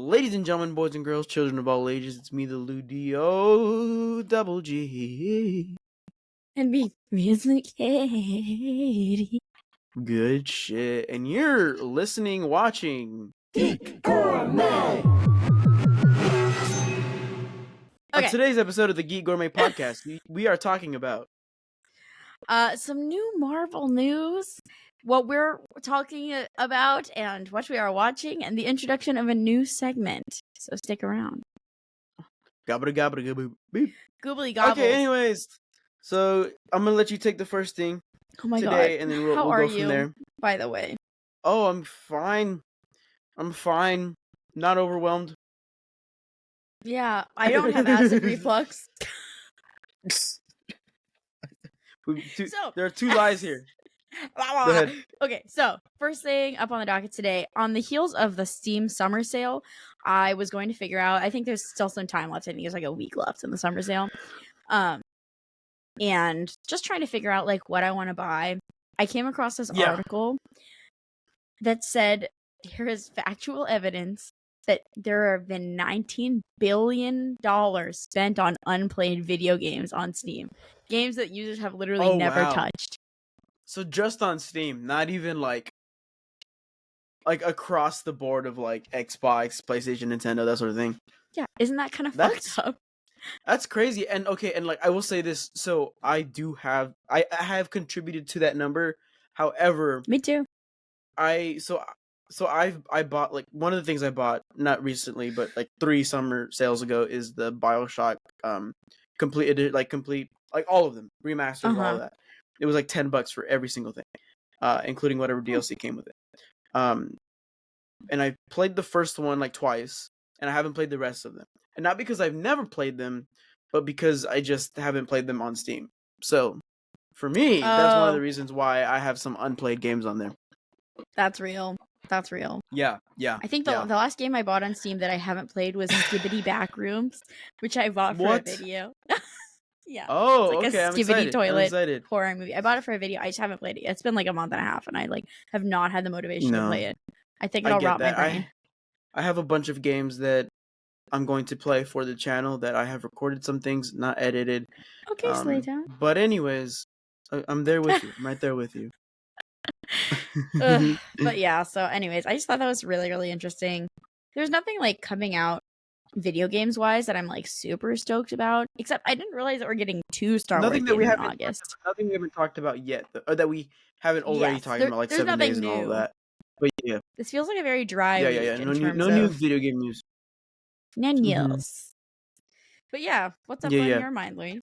Ladies and gentlemen, boys and girls, children of all ages, it's me, the Ludio Double G. And me, Katie. Good shit. And you're listening, watching Geek, Gourmet. On today's episode of the Geek Gourmet podcast, we are talking about some new Marvel news, what we're talking about, and what we are watching, and the introduction of a new segment. So stick around. Gobbly gobbly boop. Goobly gobbles. Okay, anyways, so I'm gonna let you take the first thing today, and then we'll go from there. By the way? Oh, I'm fine. Not overwhelmed. Yeah, I don't have acid reflux. There are two lies here. Go ahead. Okay, so first thing up on the docket today, on the heels of the Steam summer sale, I was going to figure out, I think there's still some time left. I think there's like a week left in the summer sale. And just trying to figure out like what I want to buy. I came across this article that said there is factual evidence that there have been $19 billion spent on unplayed video games on Steam. Games that users have literally never touched. So just on Steam, not even like across the board of like Xbox, PlayStation, Nintendo, that sort of thing. Yeah, isn't that kind of fucked up? That's crazy. And okay, and like I will say this, so I have contributed to that number. However, me too. I bought like one of the things I bought not recently, but like 3 summer sales ago is the BioShock complete like all of them remastered all of that. It was like $10 for every single thing, including whatever DLC came with it. And I played the first one like twice, and I haven't played the rest of them. And not because I've never played them, but because I just haven't played them on Steam. So for me, that's one of the reasons why I have some unplayed games on there. That's real. That's real. Yeah. I think the last game I bought on Steam that I haven't played was Skibidi Backrooms, which I bought for a video. Yeah. Oh, it's like okay. a Skibidi toilet horror movie. I bought it for a video. I just haven't played it. It's been like a month and a half, and I like have not had the motivation to play it. I think it'll rot my brain. I have a bunch of games that I'm going to play for the channel that I have recorded some things, not edited. Okay, Slaytown. But anyways, I'm there with you. I'm right there with you. But yeah, so anyways, I just thought that was really, really interesting. There's nothing like coming out video games wise that I'm like super stoked about, except I didn't realize that we're getting 2 Star Wars games in August. Nothing we haven't talked about yet, or that we haven't already talked about, like 7 days and all of that. But yeah, this feels like a very dry week. No new video game news. No news. But yeah, what's up on your mind, Louie?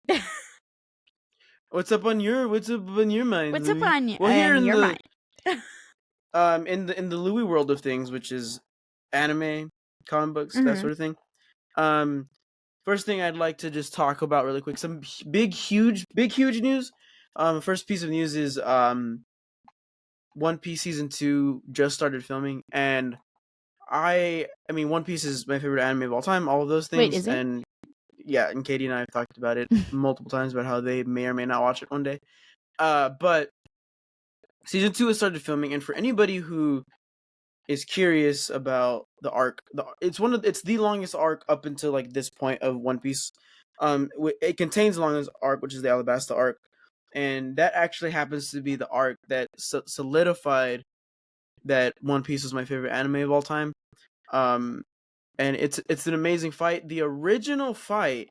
What's up on your mind? What's up on your mind? In the Louie world of things, which is anime, comic books, that sort of thing. First thing I'd like to just talk about really quick, some big huge news. First piece of news is One Piece season 2 just started filming, and I mean One Piece is my favorite anime of all time, all of those things. Wait, is it? And yeah, and Katie and I have talked about it multiple times about how they may or may not watch it one day. But season 2 has started filming, and for anybody who is curious about the arc, it's the longest arc up until like this point of One Piece. It contains the longest arc, which is the Alabasta arc, and that actually happens to be the arc that solidified that One Piece is my favorite anime of all time. And it's an amazing fight. The original fight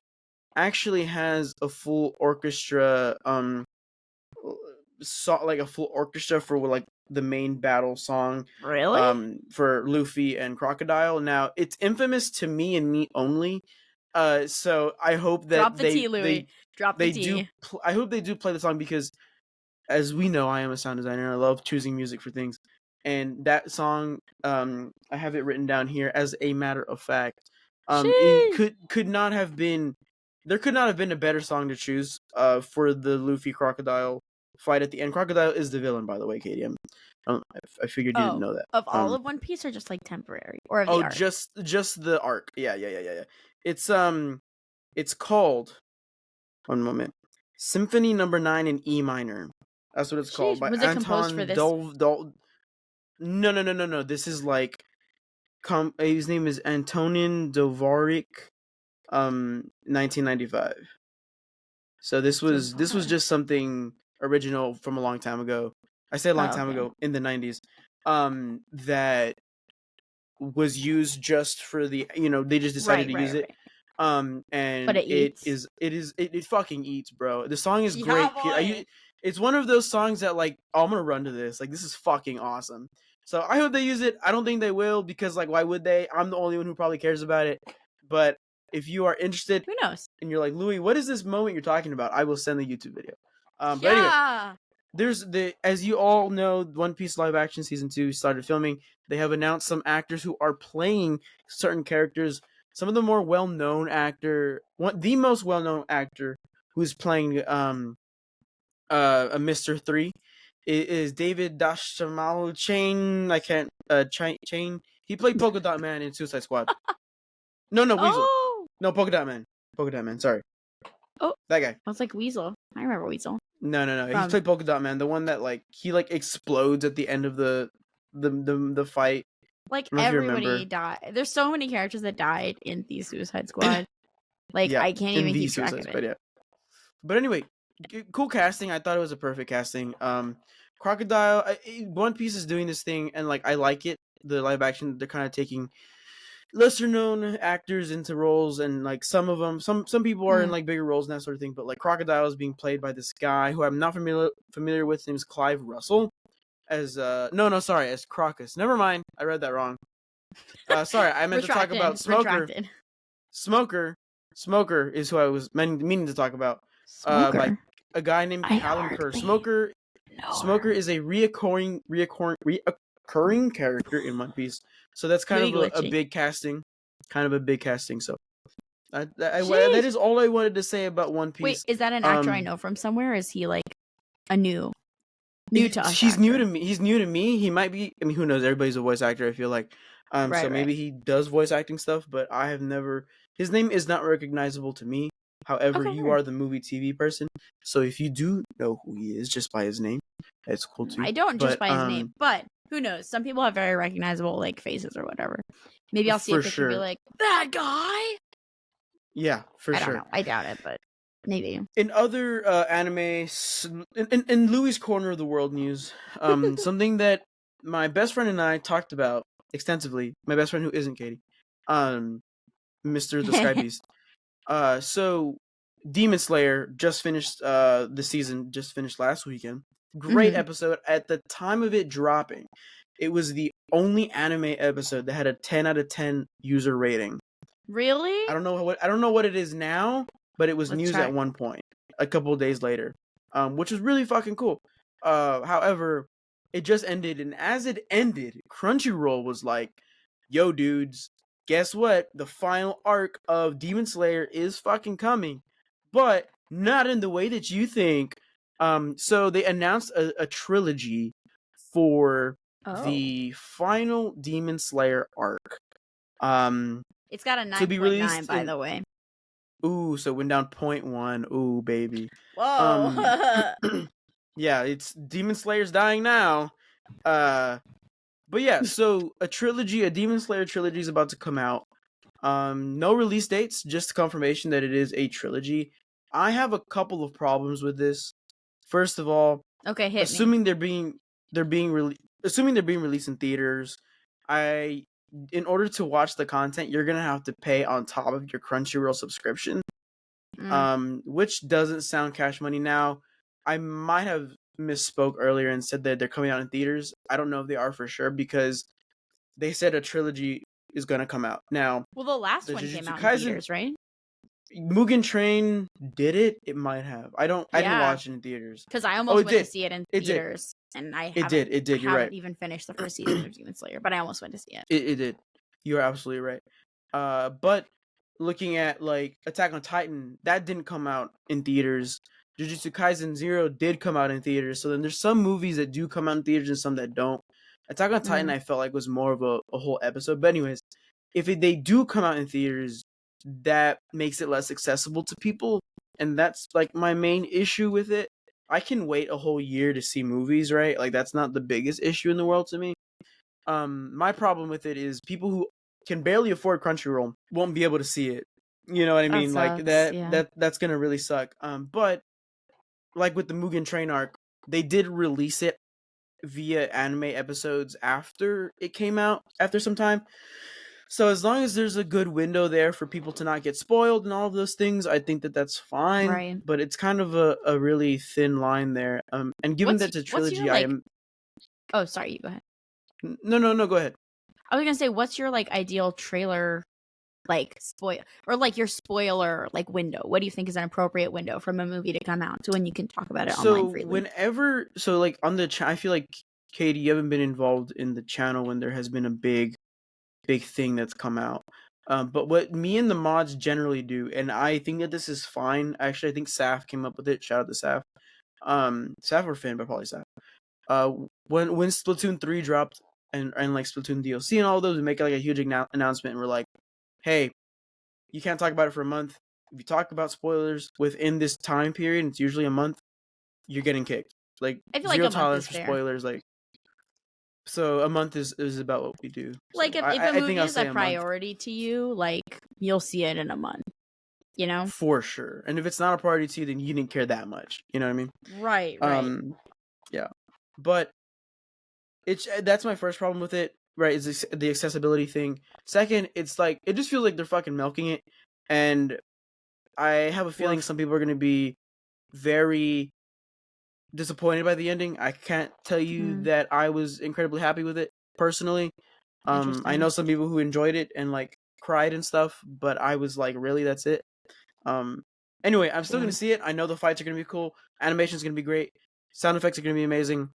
actually has a full orchestra, like a full orchestra for like the main battle song. Really? For Luffy and Crocodile. Now it's infamous to me and me only. So I hope that Drop the tea, Louie. Drop the tea. I hope they do play the song because, as we know, I am a sound designer. I love choosing music for things. And that song, I have it written down here as a matter of fact. It could not have been. There could not have been a better song to choose. For the Luffy Crocodile fight at the end. Crocodile is the villain, by the way, Katie. I figured you didn't know that. Of all of One Piece, or just like temporary, or of the arc? just the arc. Yeah. It's called. One moment. Symphony No. 9 in E minor. That's what it's called. By was it composed for this? No. This is like his name is Antonin Dvorak, 1995. So this was just something original from a long time ago. I say a long time ago, in the 90s, that was used just for the, they just decided to use it. And But it fucking eats, bro. The song is Yeah, great. boy. It's one of those songs that, like, oh, I'm gonna run to this. Like, this is fucking awesome. So I hope they use it. I don't think they will, because, like, why would they? I'm the only one who probably cares about it. But if you are interested, Who knows? and you're like, Louie, what is this moment you're talking about? I will send the YouTube video. But anyway, Yeah. there's as you all know, One Piece live action season 2 started filming. They have announced some actors who are playing certain characters. Some of the more well-known the most well-known actor who's playing a Mr. 3 is David Dashamal Chain. I can't Chain. He played Polka Dot Man in Suicide Squad. No, Weasel. Oh. No, Polka Dot Man. Polka Dot Man. Sorry. Oh, that guy. I was like Weasel. I remember Weasel. No. He played Polka Dot Man, the one that, like, he, like, explodes at the end of the fight. Like, everybody died. There's so many characters that died in the Suicide Squad. Like, yeah, I can't even keep track of it. Yeah. But anyway, cool casting. I thought it was a perfect casting. Crocodile. One Piece is doing this thing, and, like, I like it. The live action, they're kind of taking lesser known actors into roles, and, like, some of them, some people are in, like, bigger roles and that sort of thing. But, like, Crocodile is being played by this guy who I'm not familiar with. His name is Clive Russell. As as Crocus. Never mind, I read that wrong. Sorry, I meant to talk about Smoker. Smoker is who I was meaning to talk about. Like a guy named Callum Kerr. Smoker is a reoccurring character in One Piece. So that's kind of a big casting. So that is all I wanted to say about One Piece. Wait, is that an actor I know from somewhere? Or is he, like, a new to us? He's new to me. He's new to me. He might be. I mean, who knows? Everybody's a voice actor, I feel like. Maybe he does voice acting stuff, but I have never. His name is not recognizable to me. However, you are the movie TV person, so if you do know who he is just by his name, that's cool too. I don't just by his name, but who knows? Some people have very recognizable, like, faces or whatever. Maybe I'll see if it can be like that guy. Yeah, for sure. I don't know. I doubt it, but maybe. In other anime, in Louie's corner of the world news, something that my best friend and I talked about extensively. My best friend who isn't Katie, Mr. the Sky Beast. So Demon Slayer just finished the season. Just finished last weekend. Great episode. At the time of it dropping, it was the only anime episode that had a 10 out of 10 user rating. Really? I don't know what it is now, but it was news at one point, a couple of days later, which was really fucking cool. However, it just ended, and as it ended, Crunchyroll was like, yo, dudes, guess what? The final arc of Demon Slayer is fucking coming, but not in the way that you think. So they announced a trilogy for the final Demon Slayer arc. It's got a 9.9, by the way. Ooh, so it went down 0.1. Ooh, baby. Whoa. Yeah, it's Demon Slayer's dying now. But yeah, so a Demon Slayer trilogy is about to come out. No release dates, just confirmation that it is a trilogy. I have a couple of problems with this. First of all, assuming they're being released in theaters, in order to watch the content, you're gonna have to pay on top of your Crunchyroll subscription, which doesn't sound cash money. Now, I might have misspoke earlier and said that they're coming out in theaters. I don't know if they are for sure, because they said a trilogy is gonna come out. Now, well, the last one came out in theaters, right? Mugen Train did it. It might have. I didn't watch it in theaters because I almost went to see it in theaters. And I haven't You're right. Even finished the first season of Demon Slayer, but I almost went to see it. It did. You're absolutely right. But looking at, like, Attack on Titan, that didn't come out in theaters. Jujutsu Kaisen 0 did come out in theaters. So then there's some movies that do come out in theaters and some that don't. Attack on Titan, I felt like was more of a whole episode. But anyways, if they do come out in theaters, that makes it less accessible to people, and that's, like, my main issue with it. I can wait a whole year to see movies, right? Like, that's not the biggest issue in the world to me. My problem with it is people who can barely afford Crunchyroll won't be able to see it. You know what I That mean? Like sucks, yeah. that's gonna really suck. But like with the Mugen Train arc, they did release it via anime episodes after it came out after some time. So as long as there's a good window there for people to not get spoiled and all of those things, I think that that's fine. Right. But it's kind of a really thin line there. And given that it's a What's your, trilogy, I like... am Oh, sorry, you go ahead. no, go ahead. I was gonna say, what's your, like, ideal trailer, like, spoil, or, like, your spoiler, like, window? What do you think is an appropriate window from a movie to come out to when you can talk about it online freely? Like on the I feel like, Katie, you haven't been involved in the channel when there has been a big thing that's come out. But what me and the mods generally do, and I think that this is fine. Actually, I think Saf came up with it. Shout out to Saf. Saf or Finn, but probably Saf. When Splatoon 3 dropped and like Splatoon DLC and all of those, we make like a huge announcement, and we're like, hey, you can't talk about it for a month. If you talk about spoilers within this time period, it's usually a month, you're getting kicked. Like, I feel like zero a month tolerance is for fair. spoilers. Like, so a month is about what we do. Like, So if a I movie think I'll is say a a month priority to you, like, you'll see it in a month, you know? for sure. And if it's not a priority to you, then you didn't care that much. You know what I mean? Right. Yeah. But that's my first problem with it. Right? Is the accessibility thing. Second, it's like it just feels like they're fucking milking it, and I have a feeling some people are gonna be very disappointed by the ending. I can't tell you that I was incredibly happy with it personally. I know some people who enjoyed it and like cried and stuff, but I was like, really, that's it. Anyway, I'm still gonna see it. I know the fights are gonna be cool. Animation's gonna be great. Sound effects are gonna be amazing.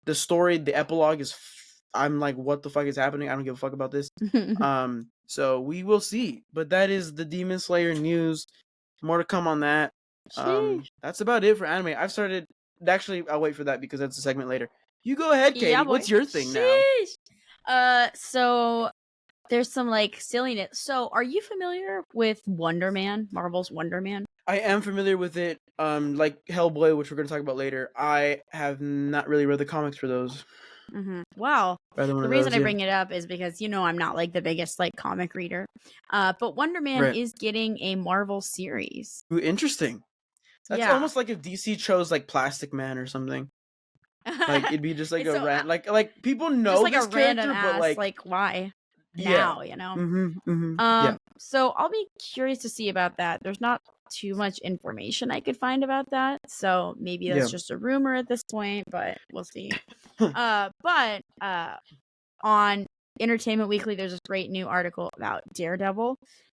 The story, the epilogue is. I'm like, what the fuck is happening? I don't give a fuck about this. So we will see. But that is the Demon Slayer news. More to come on that. That's about it for anime. I've started. Actually, I'll wait for that because that's a segment later. You go ahead, Katie. Yeah, boy. What's your thing now? So there's some like silliness. So are you familiar with Wonder Man, Marvel's Wonder Man? I am familiar with it. Like Hellboy, which we're going to talk about later. I have not really read the comics for those. Well, the reason I yeah. bring it up is because, you know, I'm not like the biggest like comic reader. But Wonder Man is getting a Marvel series. Ooh, interesting. That's almost like if DC chose like Plastic Man or something. Like it'd be just like a random, like people know just like this a random character, ass, but like why now, you know? Yeah. So I'll be curious to see about that. There's not too much information I could find about that, so maybe that's just a rumor at this point, but we'll see. But on Entertainment Weekly, there's this great new article about Daredevil.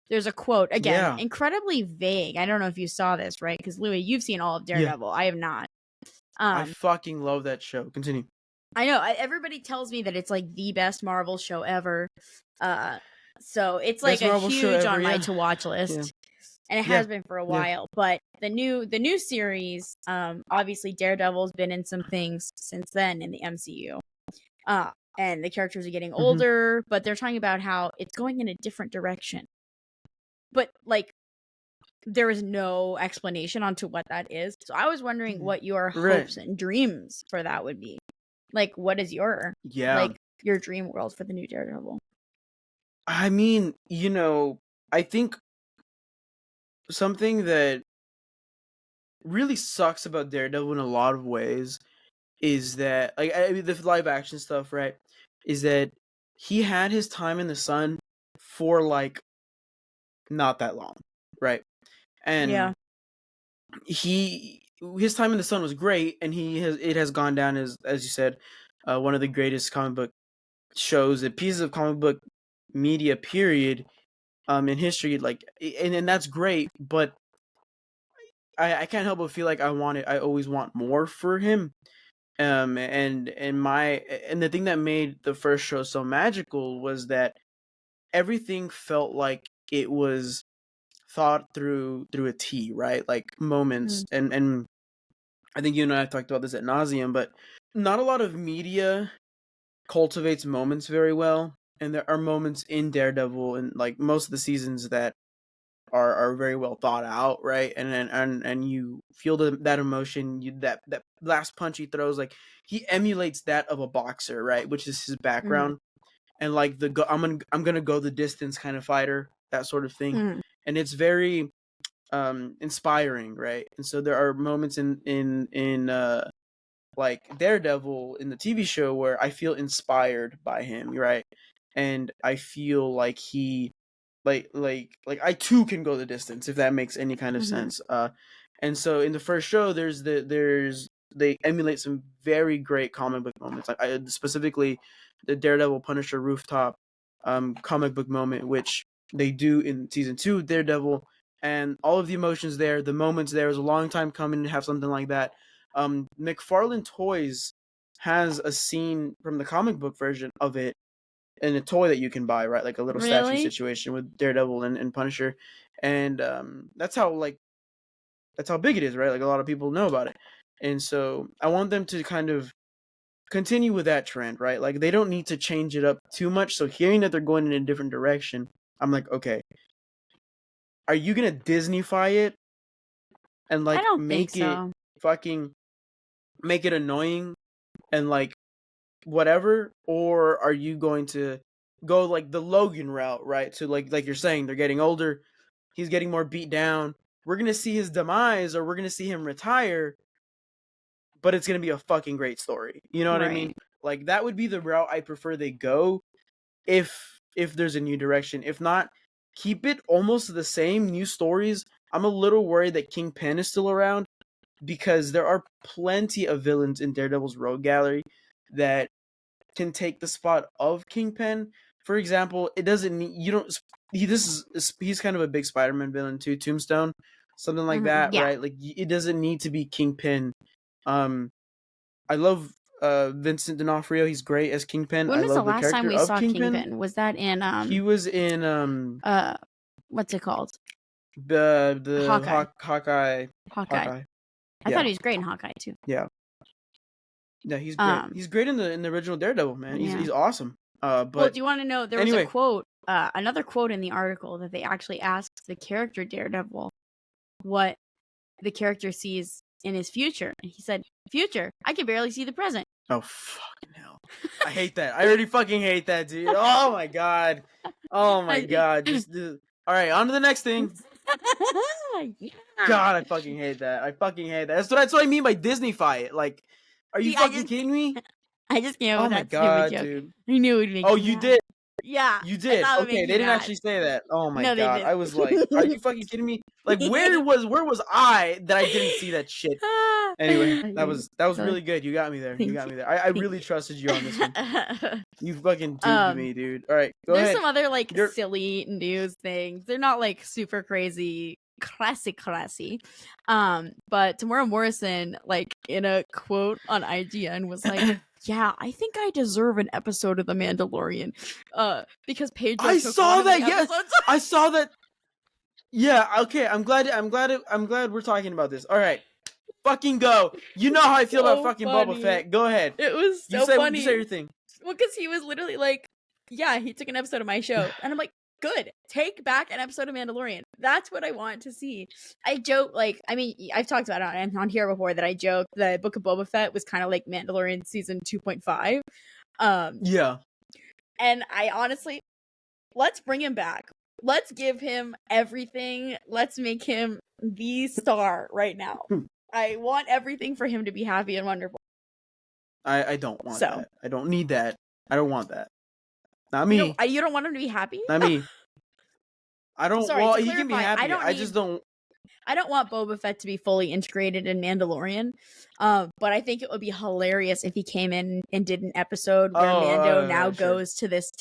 There's a quote, again, incredibly vague. I don't know if you saw this, right? Because Louie, you've seen all of Daredevil. I have not. I fucking love that show. Continue. I know. Everybody tells me that it's like the best Marvel show ever. So it's like a huge on my to watch list. And it has been for a while. But the new series, obviously Daredevil's been in some things since then in the MCU. And the characters are getting older, but they're talking about how it's going in a different direction. But like there is no explanation onto what that is. So I was wondering what your hopes and dreams for that would be. Like, what is your like your dream world for the new Daredevil? I mean, you know, I think something that really sucks about Daredevil in a lot of ways is that, like, I mean, the live action stuff, right? Is that he had his time in the sun for like not that long, right? And his time in the sun was great, and it has gone down as you said, one of the greatest comic book shows, pieces of comic book media period in history, like, and that's great, but I can't help but feel like I always want more for him. And the thing that made the first show so magical was that everything felt like it was thought through a T, right? Like moments, and I think you and I have talked about this ad nauseum, but not a lot of media cultivates moments very well, and there are moments in Daredevil and like most of the seasons that are very well thought out, right? And you feel that emotion, that last punch he throws, like he emulates that of a boxer, right? Which is his background. and like I'm gonna go the distance kind of fighter, that sort of thing. Mm. And it's very inspiring, right? And so there are moments in like Daredevil in the TV show where I feel inspired by him, right? And I feel like he like I too can go the distance, if that makes any kind of sense. And so in the first show there's they emulate some very great comic book moments. Like specifically the Daredevil Punisher rooftop comic book moment, which they do in season 2 Daredevil, and all of the emotions there, the moments there, is a long time coming to have something like that. McFarlane Toys has a scene from the comic book version of it in a toy that you can buy, right? Like a little statue Really? situation with Daredevil and Punisher. And that's how big it is, right? Like a lot of people know about it. And so I want them to kind of continue with that trend, right? Like they don't need to change it up too much. So hearing that they're going in a different direction, I'm like, okay, are you gonna Disneyfy it and I like don't make think it so. fucking make it annoying and like whatever, or are you going to go like the Logan route, right? So like you're saying, they're getting older, he's getting more beat down. We're gonna see his demise, or we're gonna see him retire, but it's gonna be a fucking great story. You know what I mean? Right. Like that would be the route I prefer they go if there's a new direction. If not, keep it almost the same, new stories. I'm a little worried that Kingpin is still around because there are plenty of villains in Daredevil's rogue gallery that can take the spot of Kingpin. For example, it doesn't need he's kind of a big Spider-Man villain too, Tombstone, something like that, Yeah. right? Like it doesn't need to be Kingpin. I love Vincent D'Onofrio. He's great as Kingpin. When I was the love the last time character we of saw Kingpin. Kingpin? Was that in He was in what's it called? the Hawkeye. Hawkeye. I Yeah. thought he was great in Hawkeye too. Yeah, he's great. He's great in the original Daredevil, man. He's awesome. But well, do you want to know? There was anyway. a quote, another quote in the article that they actually asked the character Daredevil what the character sees in his future, and he said, "Future, I can barely see the present." Oh fucking hell! I hate that. I already fucking hate that, dude. Oh my god. Oh my god. All right, on to the next thing. Yeah. God, I fucking hate that. I fucking hate that. That's what I mean by Disneyfy it. Like, are you fucking kidding me? I just came up Oh with my that god, stupid joke. dude. I knew it would make Oh, you you mad. did. Yeah. You did. I thought it would Okay, make they you didn't mad. actually say that. Oh my No, they god. didn't. I was like, are you fucking kidding me? Like where was I that I didn't see that shit? Anyway, that was really good. You got me there. You got me there. I really trusted you on this one. You fucking duped me, dude. All right, go ahead. There's some other like silly news things. They're not like super crazy classy. But Tamora Morrison, like in a quote on IGN, was like, "Yeah, I think I deserve an episode of The Mandalorian." Because Pedro. I saw that. Yes, I saw that. Yeah. Okay. I'm glad we're talking about this. All right. Fucking go. You know how I feel about fucking funny. Boba Fett. Go ahead. It was so funny. You say your thing. Well, because he was literally like, "Yeah, he took an episode of my show," and I'm like, "Good, take back an episode of Mandalorian. That's what I want to see." I joke, like, I mean, I've talked about it on here before that I joke that Book of Boba Fett was kind of like Mandalorian season 2.5. Yeah. And I honestly, let's bring him back. Let's give him everything. Let's make him the star right now. I want everything for him to be happy and wonderful. I don't want that. I don't need that. I don't want that. Not me. You don't want him to be happy? Not me. I don't. Sorry, well, he can be happy. I just don't. I don't want Boba Fett to be fully integrated in Mandalorian, but I think it would be hilarious if he came in and did an episode where Mando now goes to this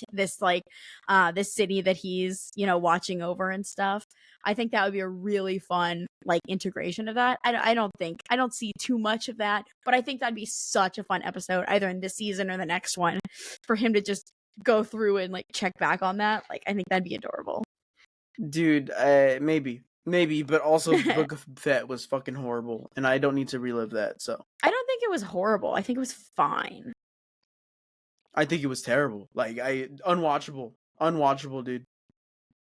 city that he's watching over and stuff. I think that would be a really fun like integration of that. I don't see too much of that, but I think that'd be such a fun episode either in this season or the next one for him to just go through and like check back on that. Like I think that'd be adorable. Dude, maybe, but also Book of Fett was fucking horrible, and I don't need to relive that. So I don't think it was horrible. I think it was fine. I think it was terrible. Like unwatchable, dude.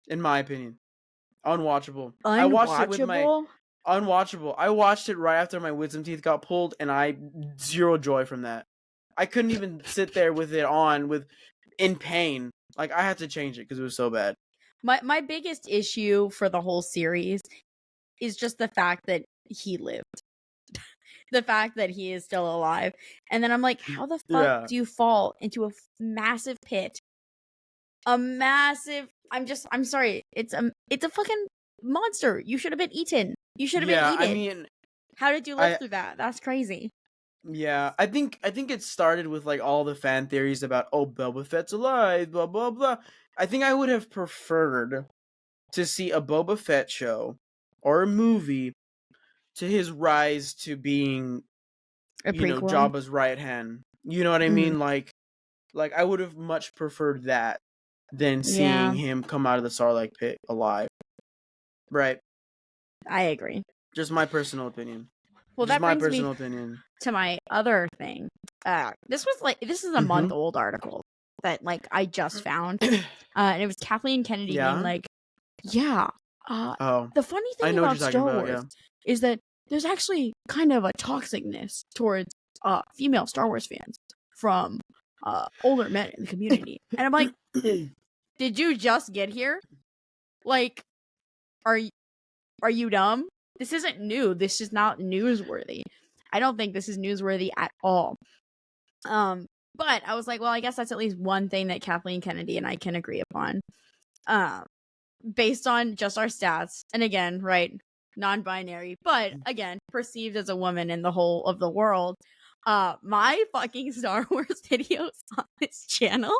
In my opinion, unwatchable. I watched it with unwatchable. I watched it right after my wisdom teeth got pulled, and I zero joy from that. I couldn't even sit there with it on with in pain. Like I had to change it because it was so bad. My biggest issue for the whole series is just the fact that he lived. The fact that he is still alive. And then I'm like, how the fuck do you fall into a massive pit? A massive I'm sorry. It's a fucking monster. You should have been eaten. You should have been eaten. I mean, how did you live through that? That's crazy. Yeah, I think it started with like all the fan theories about Boba Fett's alive, blah blah blah. I think I would have preferred to see a Boba Fett show or a movie to his rise to being, A prequel? Jabba's right hand. You know what I mean? Like I would have much preferred that than seeing him come out of the Sarlacc pit alive. Right. I agree. Just my personal opinion. Well, Just that my brings personal me opinion. to my other thing. This is a month old article that like I just found, and it was Kathleen Kennedy being like, "Yeah, the funny thing about Star Wars is that there's actually kind of a toxicness towards female Star Wars fans from older men in the community," and I'm like, "Did you just get here? Like, are you dumb? This isn't new. This is not newsworthy. I don't think this is newsworthy at all." But I was like, well, I guess that's at least one thing that Kathleen Kennedy and I can agree upon. Based on just our stats, and again, right, non-binary, but again, perceived as a woman in the whole of the world. My fucking Star Wars videos on this channel,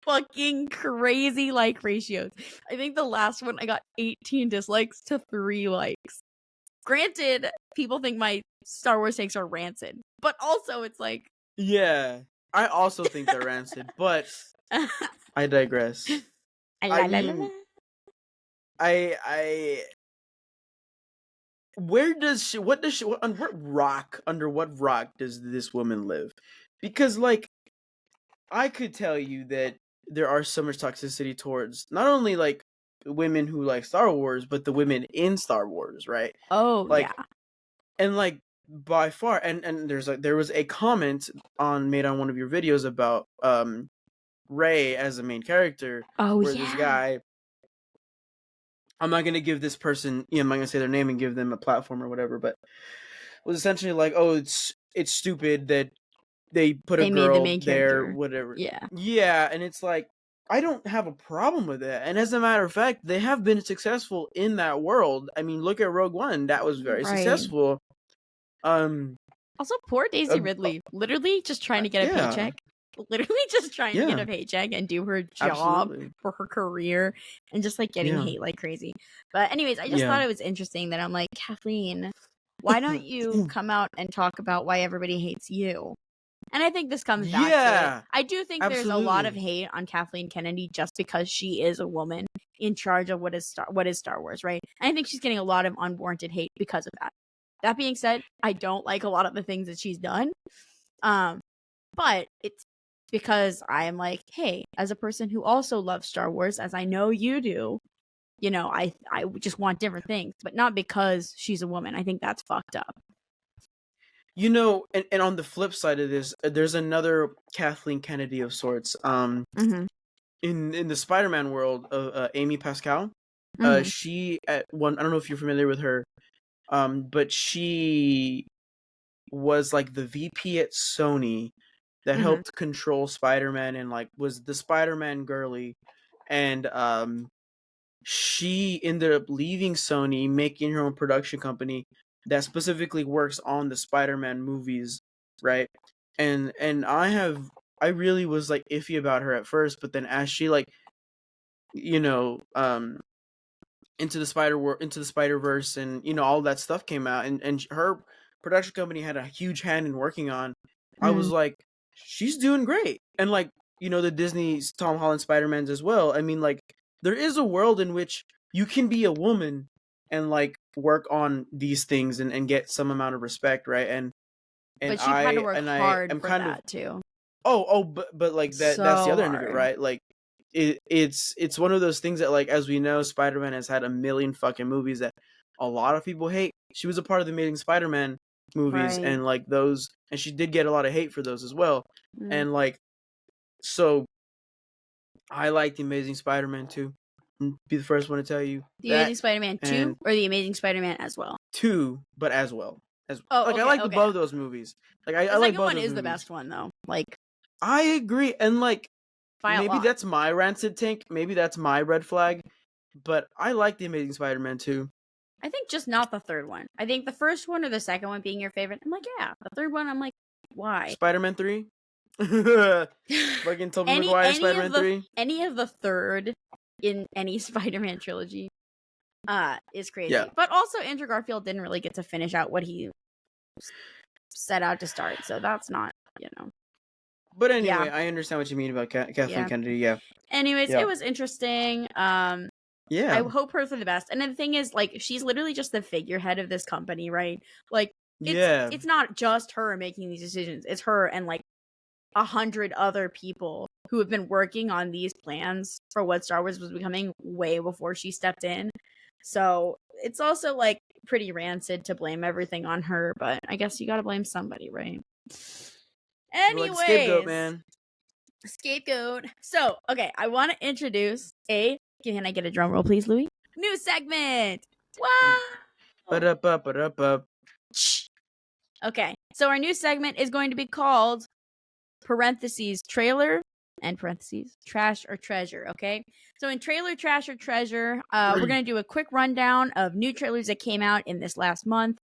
fucking crazy like ratios. I think the last one I got 18 dislikes to 3 likes. Granted, people think my Star Wars takes are rancid, but also it's like, yeah, I also think they're rancid, but I digress. I mean, where does she? What does she? Under what rock does this woman live? Because like, I could tell you that there are so much toxicity towards not only like women who like Star Wars, but the women in Star Wars, right? Oh, like, yeah. And like by far, and there was a comment made on one of your videos about Rey as a main character. Oh, where this guy, I'm not gonna give this person, I'm not gonna say their name and give them a platform or whatever, but was essentially like, oh, it's stupid that they put a girl made the there, character. whatever. Yeah, and it's like, I don't have a problem with it. And as a matter of fact, they have been successful in that world. I mean, look at Rogue One; that was very successful. Also, poor Daisy Ridley, literally just trying to get a paycheck. Literally just trying to get a paycheck and do her job for her career, and just like getting hate like crazy. But anyways, I just thought it was interesting that I'm like, Kathleen, why don't you come out and talk about why everybody hates you? And I think this comes back to it. I do think there's a lot of hate on Kathleen Kennedy just because she is a woman in charge of what is Star Wars, right? And I think she's getting a lot of unwarranted hate because of that. That being said, I don't like a lot of the things that she's done. But it's because I'm like, hey, as a person who also loves Star Wars, as I know you do, I just want different things, but not because she's a woman. I think that's fucked up. And on the flip side of this, there's another Kathleen Kennedy of sorts. In the Spider-Man world, Amy Pascal. She I don't know if you're familiar with her, but she was like the VP at Sony that helped control Spider-Man and like was the Spider-Man girly, and she ended up leaving Sony, making her own production company that specifically works on the Spider-Man movies, right? And I really was like iffy about her at first, but then as she like, into the Spider-Verse and all that stuff came out, and her production company had a huge hand in working on, I was like, she's doing great. And like, the Disney's Tom Holland Spider-Mans as well. I mean, like, there is a world in which you can be a woman and like work on these things and get some amount of respect, right? And but she had to work hard for that too. But like that's the other end of it, right? Like it's one of those things that, like, as we know, Spider-Man has had a million fucking movies that a lot of people hate. She was a part of the Amazing Spider-Man movies, and like those, and she did get a lot of hate for those as well. And like, So I like the Amazing Spider-Man 2. Be the first one to tell you The that. Amazing Spider-Man 2 or The Amazing Spider-Man as well? 2, but as well. Oh, like okay, I like okay. both those movies. Like I The like second both one those is movies. the best one though. Like I agree, and like by a maybe lot. that's my rancid tank. Maybe that's my red flag. But I like the Amazing Spider-Man 2. I think just not the third one. I think the first one or the second one being your favorite. I'm like, yeah. The third one, I'm like, why? Spider-Man 3. Fucking Tobey Maguire Spider-Man 3. Any of the third in any Spider-Man trilogy is crazy. Yeah. But also Andrew Garfield didn't really get to finish out what he set out to start, so that's not, But anyway, Yeah. I understand what you mean about Kathleen Kennedy. Yeah. Anyways, Yeah. it was interesting. Yeah. I hope her for the best. And the thing is, like, she's literally just the figurehead of this company, right? Like, it's not just her making these decisions. It's her and like 100 other people who have been working on these plans for what Star Wars was becoming way before she stepped in. So it's also like pretty rancid to blame everything on her, but I guess you gotta blame somebody, right? Anyways, like scapegoat, man. Scapegoat. So, okay, I want to introduce can I get a drum roll, please, Louie? New segment. Wow. Ba-da-ba-ba-da-ba. Okay, so our new segment is going to be called parentheses trailer and parentheses trash or treasure. Okay, so in trailer, trash, or treasure, we're going to do a quick rundown of new trailers that came out in this last month,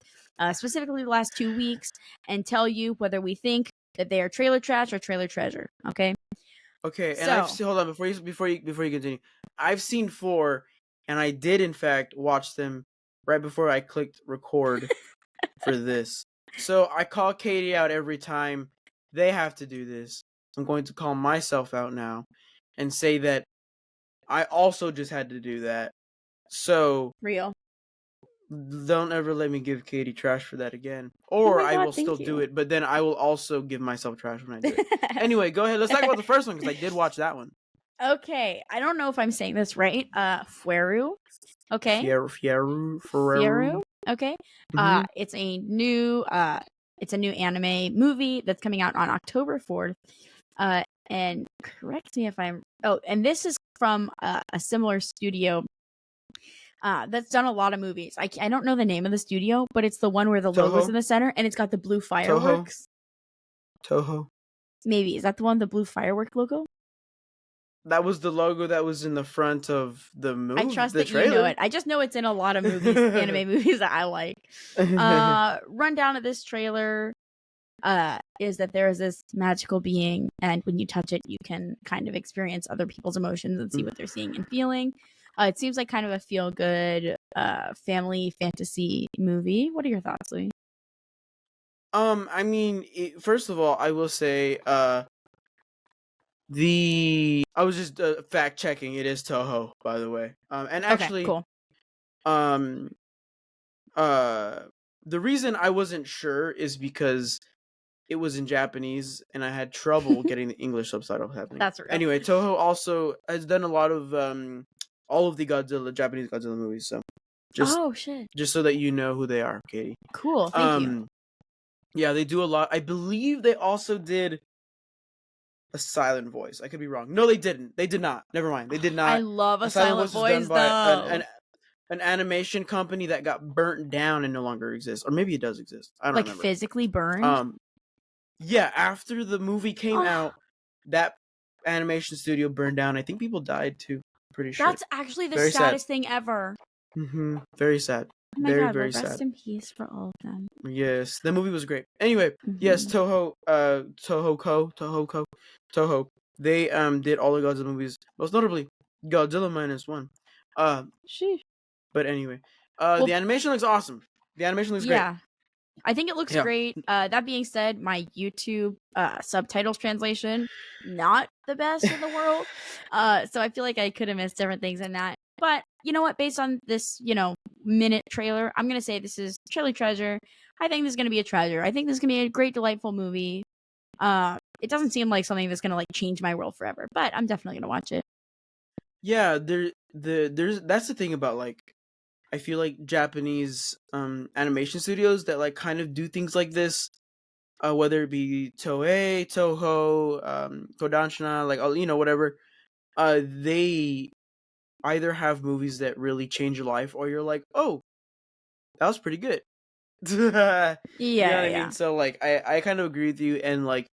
specifically the last 2 weeks, and tell you whether we think that they are trailer trash or trailer treasure. Okay. Okay, and I've hold on before you continue. I've seen 4, and I did in fact watch them right before I clicked record for this. So I call Katie out every time they have to do this. I'm going to call myself out now and say that I also just had to do that. So real. Don't ever let me give Katie trash for that again. Or I will still do it, but then I will also give myself trash when I do it. Anyway, go ahead. Let's talk about the first one, because I did watch that one. Okay. I don't know if I'm saying this right. Fueru. Okay. Fueru. Okay. Mhm. It's a new anime movie that's coming out on October 4th. And correct me if I'm and this is from a similar studio that's done a lot of movies. I don't know the name of the studio, but it's the one where the logo's in the center and it's got the blue fireworks. Toho. Maybe. Is that the one, the blue firework logo? That was the logo that was in the front of the movie. I trust that trailer. you know it. I just know it's in a lot of movies, anime movies that I like. Rundown of this trailer is that there is this magical being, and when you touch it, you can kind of experience other people's emotions and see what they're seeing and feeling. It seems like kind of a feel-good family fantasy movie. What are your thoughts, Louie? I mean, first of all, I will say, I was just fact checking. It is Toho, by the way. And actually, okay, cool. The reason I wasn't sure is because it was in Japanese, and I had trouble getting the English subtitles happening. That's real. Anyway, Toho also has done a lot of all of the Japanese Godzilla movies. So, just so that you know who they are, Katie. Cool, thank you. Yeah, they do a lot. I believe they also did a silent voice. I could be wrong. No, they didn't. They did not. Never mind. They did not. I love a silent voice, though. An animation company that got burnt down and no longer exists, or maybe it does exist. I don't remember. Like physically burned. Yeah. After the movie came out, that animation studio burned down. I think people died too. Pretty sure. That's actually the saddest thing ever. Mm-hmm. Very sad. Oh my very, God, very rest sad. in peace for all of them. Yes, the movie was great. Anyway, yes, Toho. They did all the Godzilla movies, most notably Godzilla -1. Sheesh. But anyway, the animation looks awesome. The animation looks great. Yeah, I think it looks great. That being said, my YouTube subtitles translation, not the best in the world. So I feel like I could have missed different things in that. But you know what? Based on this, minute trailer, I'm going to say this is truly treasure. I think this is going to be a treasure. I think this is going to be a great, delightful movie. It doesn't seem like something that's going to like change my world forever, but I'm definitely going to watch it. Yeah, that's the thing about like, I feel like Japanese animation studios that like kind of do things like this whether it be Toei, Toho, Kodansha, like whatever, they either have movies that really change your life, or you're like, oh, that was pretty good. You know what I mean? So like, I kind of agree with you, and like,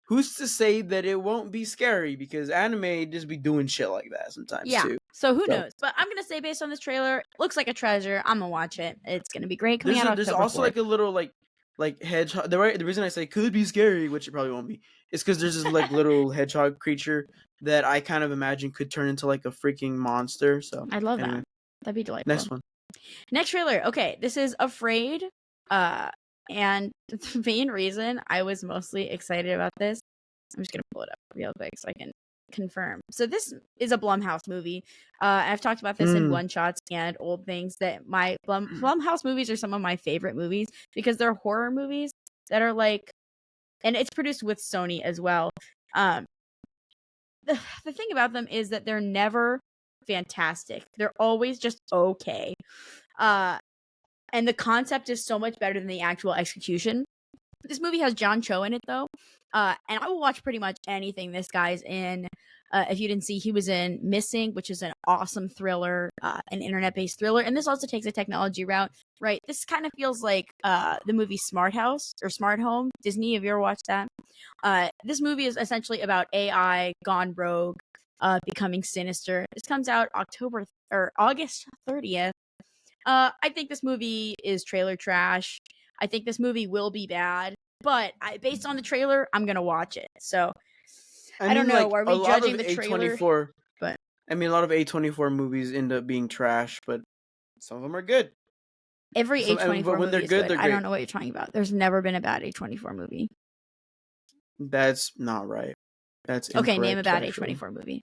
who's to say that it won't be scary? Because anime just be doing shit like that sometimes too. So who knows? But I'm gonna say, based on this trailer, looks like a treasure. I'm gonna watch it. It's gonna be great. Coming out October 4th. There's also like a little like hedgehog. The reason I say could be scary, which it probably won't be, is because there's this like little hedgehog creature that I kind of imagine could turn into like a freaking monster. So I'd love that. That'd be delightful. Next one. Next trailer. Okay, this is Afraid. And the main reason I was mostly excited about this, I'm just gonna pull it up real quick so I can confirm. So this is a Blumhouse movie. I've talked about this in one shots and old things, that my Blumhouse movies are some of my favorite movies because they're horror movies that are like, and it's produced with Sony as well. The thing about them is that they're never fantastic. They're always just okay. And the concept is so much better than the actual execution. This movie has John Cho in it, though. And I will watch pretty much anything this guy's in. If you didn't see, he was in Missing, which is an awesome thriller, an internet-based thriller. And this also takes a technology route, right? This kind of feels like the movie Smart House or Smart Home. Disney, have you ever watched that? This movie is essentially about AI gone rogue, becoming sinister. This comes out August 30th. I think this movie is trailer trash. I think this movie will be bad, but based on the trailer, I'm gonna watch it. So I don't know. Are we judging the trailer? But I mean, a lot of A24 movies end up being trash, but some of them are good. Every A24 when movie they're is good, good. I don't know what you're talking about. There's never been a bad A24 movie. That's not right. That's okay. Name a bad actually. A24 movie.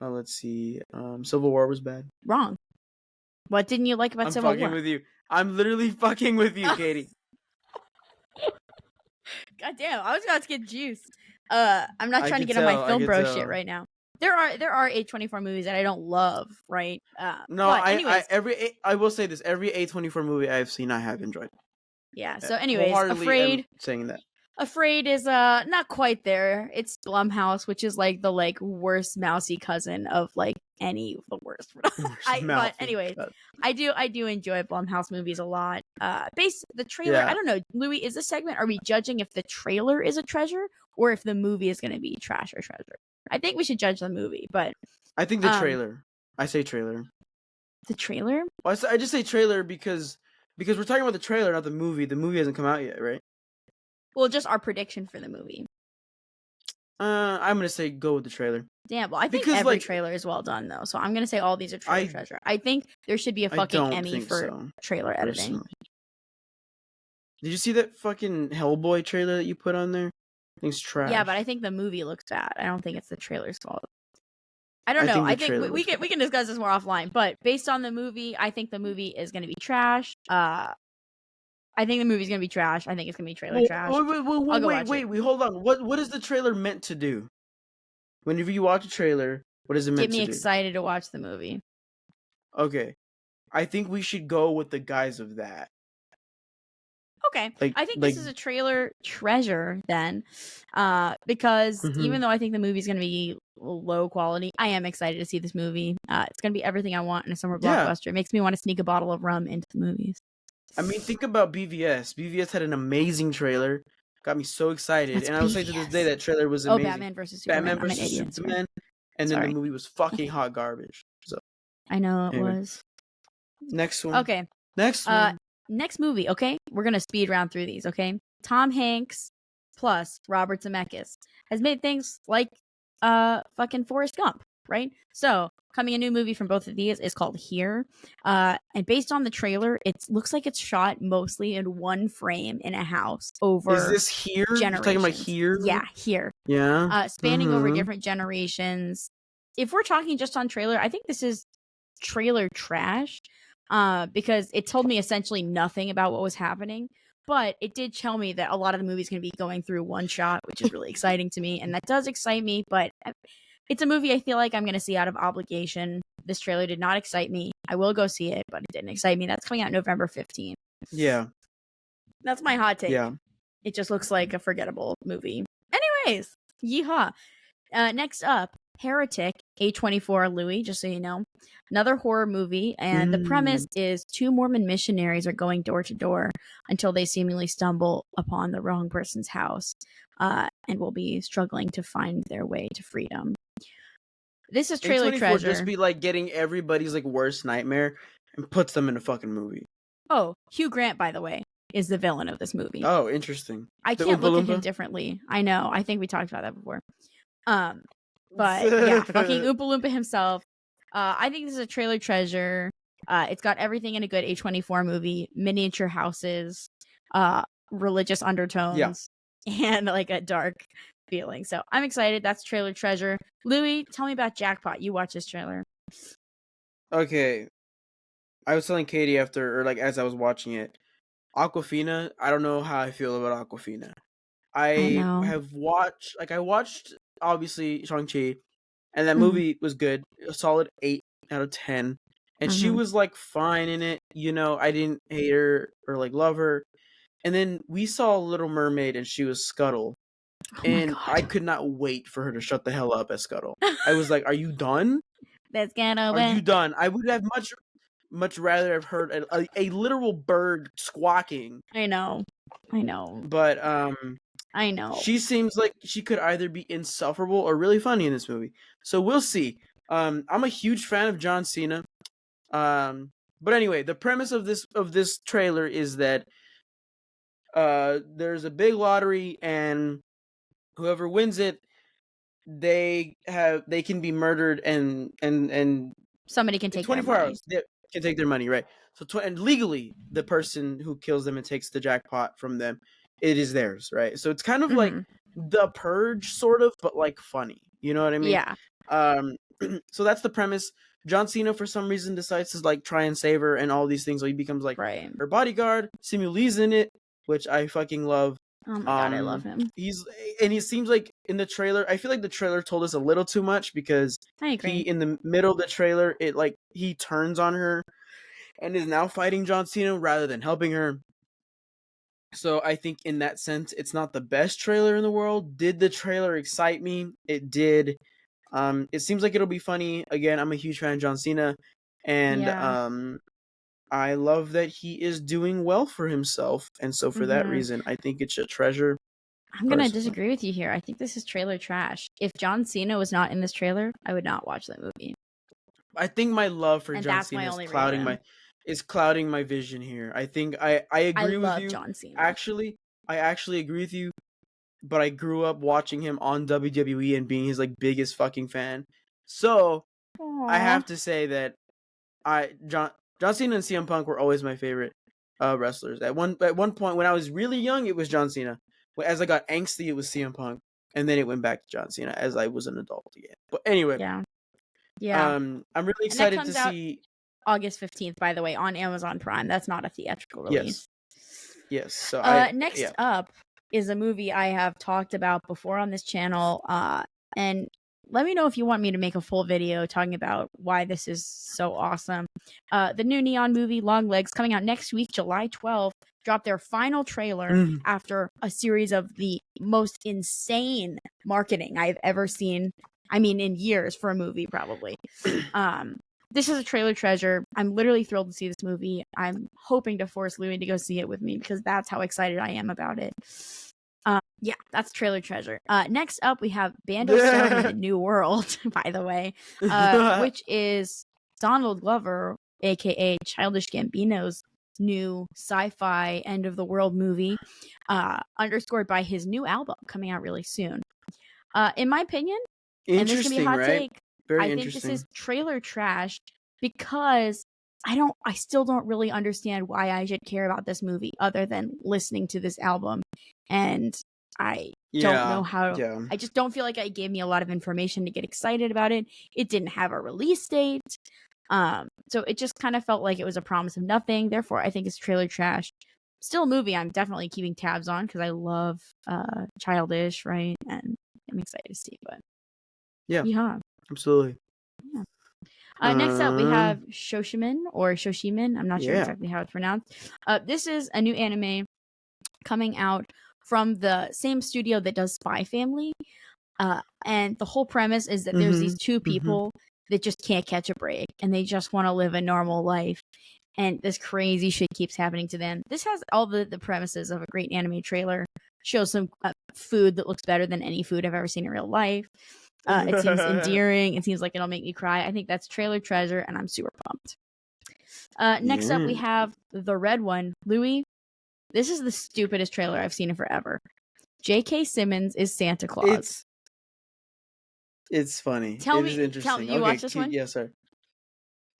Let's see. Civil War was bad. Wrong. What didn't you like about Civil War? I'm fucking with you. I'm literally fucking with you, Katie. God damn, I was about to get juiced. I'm not trying to get on my film bro shit right now. There are A24 movies that I don't love, right? No, I will say this: every A24 movie I have seen, I have enjoyed. Yeah. So, anyways, Afraid. Saying that. Afraid is not quite there. It's Blumhouse, which is like the worst mousy cousin of like any of the worst. But anyways, I do enjoy Blumhouse movies a lot. The trailer, I don't know, Louie, is this segment, are we judging if the trailer is a treasure or if the movie is going to be trash or treasure? I think we should judge the movie, but I think the trailer. I say trailer. The trailer? Well, I just say trailer because we're talking about the trailer, not the movie. The movie hasn't come out yet, right? Well, just our prediction for the movie. I'm gonna say go with the trailer. Damn, well, I think every trailer is well done though, so I'm gonna say all these are treasure. I think there should be a fucking Emmy for trailer editing. Personally. Did you see that fucking Hellboy trailer that you put on there? I think it's trash. Yeah, but I think the movie looks bad. I don't think it's the trailer's fault. I don't know. I think we can discuss this more offline. But based on the movie, I think the movie is gonna be trash. I think the movie's gonna be trash. I think it's gonna be trailer trash. Wait, hold on. What is the trailer meant to do? Whenever you watch a trailer, what is it meant to do? Get me excited to watch the movie. Okay. I think we should go with the guise of that. Okay. I think this is a trailer treasure then. Because even though I think the movie's gonna be low quality, I am excited to see this movie. It's gonna be everything I want in a summer blockbuster. It makes me want to sneak a bottle of rum into the movies. I mean, think about BVS. BVS had an amazing trailer. Got me so excited. That's and I would say to this day that trailer was amazing. Batman vs. Superman. Batman vs. Superman. And then the movie was fucking hot garbage. So I know it was. Next one. Okay. Next one. Next movie, okay? We're going to speed round through these, okay? Tom Hanks plus Robert Zemeckis has made things like fucking Forrest Gump, right? So, coming a new movie from both of these is called Here. And based on the trailer, it looks like it's shot mostly in one frame in a house over Is this Here? Generations. You're talking about Here? Yeah, Here. Yeah. Spanning over different generations. If we're talking just on trailer, I think this is trailer trash. Because it told me essentially nothing about what was happening. But it did tell me that a lot of the movie's going to be going through one shot, which is really exciting to me. And that does excite me, but it's a movie I feel like I'm going to see out of obligation. This trailer did not excite me. I will go see it, but it didn't excite me. That's coming out November 15th. Yeah. That's my hot take. Yeah. it just looks like a forgettable movie. Anyways, yeehaw. Next up, Heretic, A24 Louie, just so you know. Another horror movie, and the premise is 2 Mormon missionaries are going door to door until they seemingly stumble upon the wrong person's house, and will be struggling to find their way to freedom. This is trailer treasure. Just be like getting everybody's like worst nightmare and puts them in a fucking movie. Oh, Hugh Grant, by the way, is the villain of this movie. Oh, interesting. I can't look at him differently. I know. I think we talked about that before. But yeah, fucking Oompa Loompa himself. I think this is a trailer treasure. It's got everything in a good A24 movie: miniature houses, religious undertones, and like a dark feeling. So I'm excited. That's trailer treasure. Louie, tell me about Jackpot. You watch this trailer. Okay, I was telling Katie after, or like as I was watching it, Awkwafina. I don't know how I feel about Awkwafina. I watched obviously Shang-Chi, and that movie was good, a solid 8 out of 10. And she was like fine in it, you know. I didn't hate her or like love her. And then we saw Little Mermaid, and she was Scuttle, and I could not wait for her to shut the hell up as Scuttle. I was like, "Are you done? That's gonna Are you done?" I would have much rather have heard a literal bird squawking. I know. But I know. she seems like she could either be insufferable or really funny in this movie. So we'll see. I'm a huge fan of John Cena. But anyway, the premise of this trailer is that there's a big lottery, and whoever wins it, they can be murdered, and somebody can take 24 hours. They can take their money, right? So and legally, the person who kills them and takes the jackpot from them, it is theirs, right? So it's kind of like The Purge, sort of, but like funny. You know what I mean? Yeah. So that's the premise. John Cena, for some reason, decides to like try and save her and all these things. So he becomes like her bodyguard. Simu Lee's in it, which I fucking love. Oh my god, I love him. He seems like in the trailer. I feel like the trailer told us a little too much, because I agree. in the middle of the trailer, he turns on her and is now fighting John Cena rather than helping her. So I think in that sense, it's not the best trailer in the world. Did the trailer excite me? It did. It seems like it'll be funny. Again, I'm a huge fan of John Cena, and I love that he is doing well for himself. And so for that reason, I think it's a treasure. I'm going to disagree with you here. I think this is trailer trash. If John Cena was not in this trailer, I would not watch that movie. I think my love for John Cena is clouding my vision here. I think I agree with you. John Cena. Actually, I actually agree with you. But I grew up watching him on WWE and being his like biggest fucking fan. So I have to say that John Cena and CM Punk were always my favorite wrestlers. At one point when I was really young, it was John Cena. As I got angsty, it was CM Punk, and then it went back to John Cena as I was an adult again. But anyway, yeah. I'm really excited to see August 15th, by the way, on Amazon Prime. That's not a theatrical release. Yes. So next up is a movie I have talked about before on this channel, and let me know if you want me to make a full video talking about why this is so awesome. The new Neon movie, Long Legs, coming out next week, July 12th, dropped their final trailer after a series of the most insane marketing I've ever seen. I mean, in years for a movie, probably. This is a trailer treasure. I'm literally thrilled to see this movie. I'm hoping to force Louie to go see it with me, because that's how excited I am about it. Yeah, that's trailer treasure. Next up, we have Bando starring the New World, by the way, which is Donald Glover, aka Childish Gambino's new sci-fi end of the world movie, underscored by his new album coming out really soon. In my opinion, and this is gonna be a hot take, I think this is trailer trash, because I still don't really understand why I should care about this movie other than listening to this album. And I don't know how. I just don't feel like it gave me a lot of information to get excited about it. It didn't have a release date. So it just kind of felt like it was a promise of nothing. Therefore, I think it's trailer trash. Still a movie I'm definitely keeping tabs on, because I love Childish, right? And I'm excited to see. But yeah. Absolutely. Yeah. Next up, we have Shoshimin. I'm not sure exactly how it's pronounced. This is a new anime coming out from the same studio that does Spy Family. And the whole premise is that there's these two people that just can't catch a break, and they just want to live a normal life. And this crazy shit keeps happening to them. This has all the premises of a great anime trailer. Shows some food that looks better than any food I've ever seen in real life. It seems endearing. It seems like it'll make me cry. I think that's trailer treasure, and I'm super pumped. Next up, we have the red one, Louie. This is the stupidest trailer I've seen in forever. J.K. Simmons is Santa Claus. It's funny. Tell it me, is interesting. you watch this one? Yes, sir.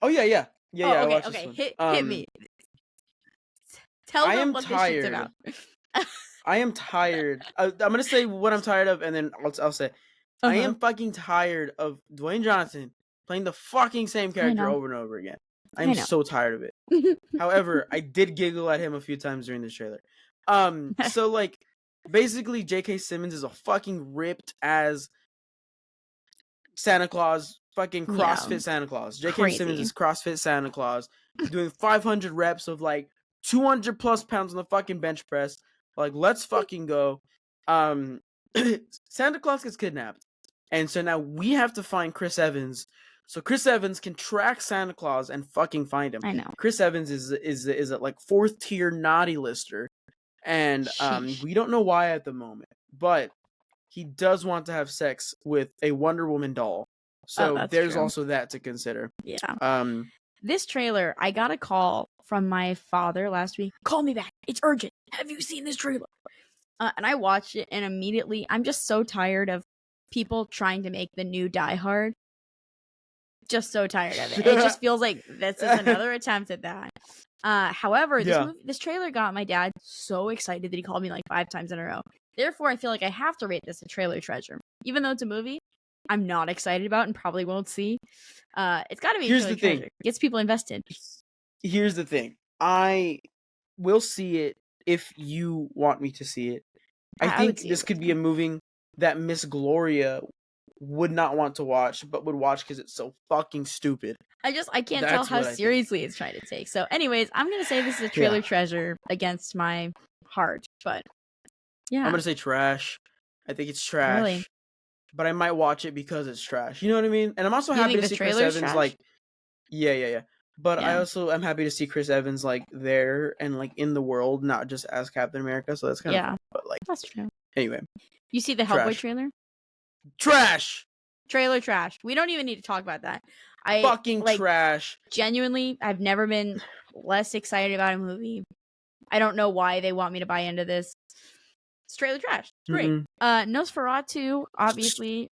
Oh yeah. I watched this one. Hit me. Tell them what this shit's about. I am tired. I'm gonna say what I'm tired of, and then I'll say I am fucking tired of Dwayne Johnson playing the fucking same character over and over again. I'm so tired of it. However, I did giggle at him a few times during this trailer. So like, basically, J.K. Simmons is a fucking ripped as Santa Claus, fucking CrossFit Santa Claus. J.K. Simmons is CrossFit Santa Claus, doing 500 reps of like 200 plus pounds on the fucking bench press. Like, let's fucking go. Santa Claus gets kidnapped, and so now we have to find Chris Evans. So Chris Evans can track Santa Claus and fucking find him. I know. Chris Evans is a like 4th tier naughty lister, and we don't know why at the moment, but he does want to have sex with a Wonder Woman doll. So there's also that to consider. Yeah. This trailer, I got a call from my father last week. Call me back. It's urgent. Have you seen this trailer? And I watched it, and immediately, I'm just so tired of people trying to make the new Die Hard. Just so tired of it. It just feels like this is another attempt at that. However, this trailer got my dad so excited that he called me like 5 times in a row. Therefore, I feel like I have to rate this a trailer treasure. Even though it's a movie I'm not excited about and probably won't see. It's got to be a trailer treasure. Gets people invested. Here's the thing. I will see it if you want me to see it. I think this could be a movie that Miss Gloria would not want to watch, but would watch because it's so fucking stupid. I can't tell how seriously it's trying to take. So anyways, I'm going to say this is a trailer treasure against my heart, but yeah. I'm going to say trash. I think it's trash. Really? But I might watch it because it's trash. You know what I mean? And I'm also happy to see Chris Evans trash? Like, yeah. But I also am happy to see Chris Evans like there and like in the world, not just as Captain America. So that's kind of fun, but like that's true. Anyway, you see the Hellboy trailer? Trash. Trailer trash. We don't even need to talk about that. Fucking trash. Genuinely, I've never been less excited about a movie. I don't know why they want me to buy into this. It's trailer trash. It's great. Nosferatu, obviously.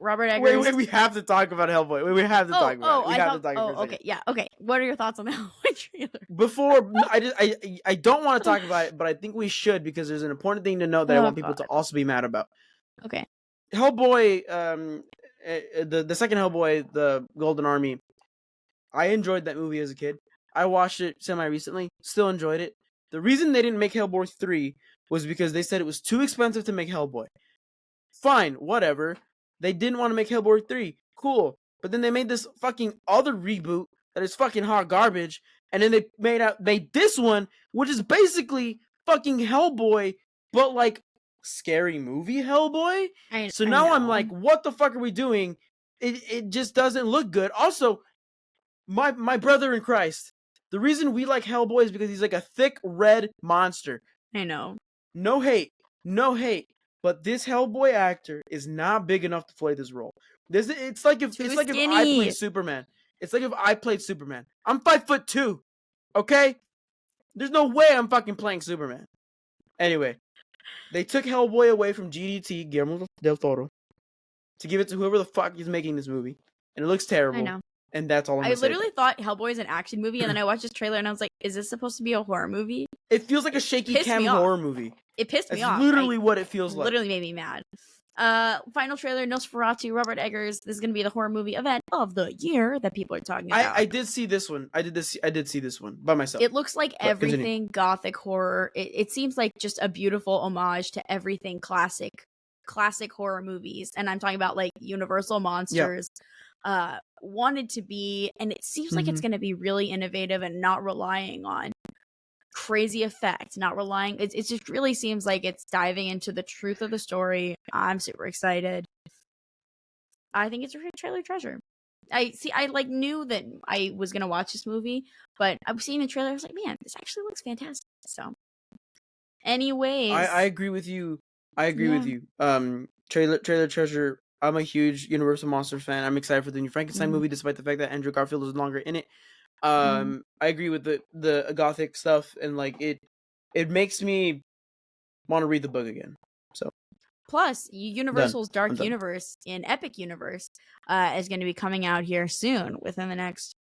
Robert Eggers. Wait, we have to talk about Hellboy. We have to talk about it. We have to talk about it. Okay, yeah, okay. What are your thoughts on the Hellboy trailer? Before, I don't want to talk about it, but I think we should because there's an important thing to know that I want people to also be mad about. Okay. Hellboy, the second Hellboy, the Golden Army, I enjoyed that movie as a kid. I watched it semi-recently, still enjoyed it. The reason they didn't make Hellboy 3 was because they said it was too expensive to make Hellboy. Fine, whatever. They didn't want to make Hellboy 3. Cool. But then they made this fucking other reboot that is fucking hot garbage, and then they made this one, which is basically fucking Hellboy, but like scary movie Hellboy. So now I'm like, what the fuck are we doing? It just doesn't look good. Also, my brother in Christ, the reason we like Hellboy is because he's like a thick red monster. I know. No hate. But this Hellboy actor is not big enough to play this role. It's like if I played Superman. It's like if I played Superman. I'm 5'2". Okay? There's no way I'm fucking playing Superman. Anyway, they took Hellboy away from GDT, Guillermo del Toro, to give it to whoever the fuck is making this movie. And it looks terrible. I know. And that's all I'm gonna say. I literally thought Hellboy is an action movie, and then I watched this trailer and I was like, is this supposed to be a horror movie? It feels like a shaky cam horror movie. It pissed me off. That's literally what it feels like. Literally made me mad. Final trailer, Nosferatu, Robert Eggers. This is going to be the horror movie event of the year that people are talking about. I did see this one. I did see this one by myself. It looks like everything gothic horror. It seems like just a beautiful homage to everything classic horror movies. And I'm talking about like Universal Monsters. Wanted to be, and it seems like it's going to be really innovative and not relying on crazy effect, not relying. It just really seems like it's diving into the truth of the story. I'm super excited. I think it's a trailer treasure. I like knew that I was gonna watch this movie, but I was seeing the trailer. I was like, man, this actually looks fantastic. So, anyways, I agree with you. I agree with Yeah. you. Trailer treasure. I'm a huge Universal Monsters fan. I'm excited for the new Frankenstein Mhm. movie, despite the fact that Andrew Garfield is no longer in it. Mhm. I agree with the gothic stuff, and like it makes me want to read the book again. So Plus, Universal's I'm Dark done. Universe in Epic Universe is going to be coming out here soon, within the next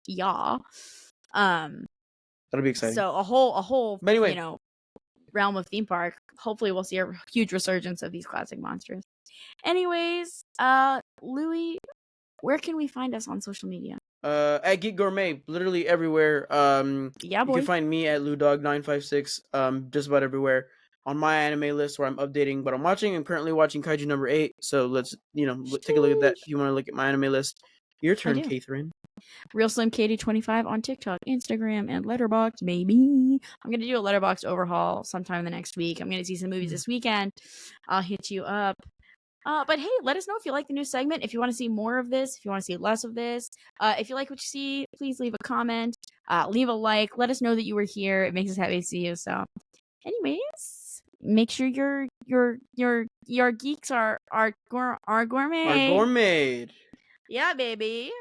That'll be exciting. So a whole But anyway, realm of theme park. Hopefully, we'll see a huge resurgence of these classic monsters. Anyways, Louie, where can we find us on social media? at Geek Gourmet, literally everywhere. Yeah, You boy. can find me at LouDog956, just about everywhere. On my anime list where I'm updating what I'm watching. I'm currently watching Kaiju number 8, so let's take a look at that if you want to look at my anime list. Your turn, do. Catherine. Real Slim Katie 25 on TikTok, Instagram, and Letterboxd, baby. I'm gonna do a Letterboxd overhaul sometime in the next week. I'm gonna see some movies this weekend. I'll hit you up. But hey, let us know if you like the new segment, if you want to see more of this, if you want to see less of this. If you like what you see, please leave a comment, leave a like, let us know that you were here. It makes us happy to see you. So, anyways, make sure your geeks are gourmet. Our gourmet. Yeah, baby.